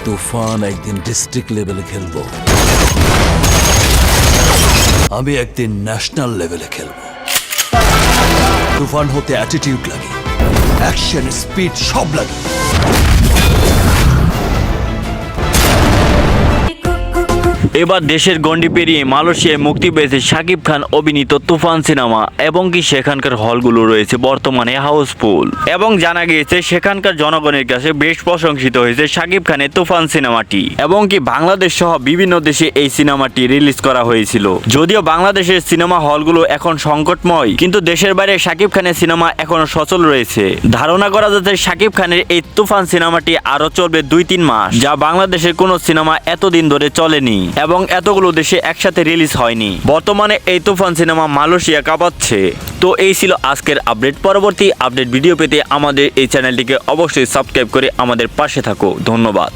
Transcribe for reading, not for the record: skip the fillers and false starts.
তুফান একদিন ডিস্ট্রিক্ট লেভেলে খেলবো, আমি একদিন ন্যাশনাল লেভেলে খেলবো। তুফান হতে অ্যাটিটিউড লাগে, অ্যাকশন, স্পিড সব লাগে। এবার দেশের গণ্ডি পেরিয়ে মালয়েশিয়ায় মুক্তি পেয়েছে শাকিব খান অভিনীত তুফান সিনেমা এবং কি সেখানকার হলগুলো রয়েছে বর্তমানে হাউসফুল এবং জানা গিয়েছে সেখানকার জনগণের কাছে বেশ প্রশংসিত হয়েছে শাকিব খানের তুফান সিনেমাটি এবং কি বাংলাদেশ সহ বিভিন্ন দেশে এই সিনেমাটি রিলিজ করা হয়েছিল। যদিও বাংলাদেশের সিনেমা হলগুলো এখন সংকটময়, কিন্তু দেশের বাইরে শাকিব খানের সিনেমা এখনো সচল রয়েছে। ধারণা করা যাচ্ছে শাকিব খানের এই তুফান সিনেমাটি আরো চলবে 2-3 মাস, যা বাংলাদেশের কোনো সিনেমা এতদিন ধরে চলেনি এবং এতগুলো দেশে একসাথে রিলিজ হয়নি। বর্তমানে এই তুফান সিনেমা মালয়েশিয়া কাঁপাচ্ছে। তো এই ছিল আজকের আপডেট। পরবর্তী আপডেট ভিডিও পেতে আমাদের এই চ্যানেলটিকে অবশ্যই সাবস্ক্রাইব করে আমাদের পাশে থাকো। ধন্যবাদ।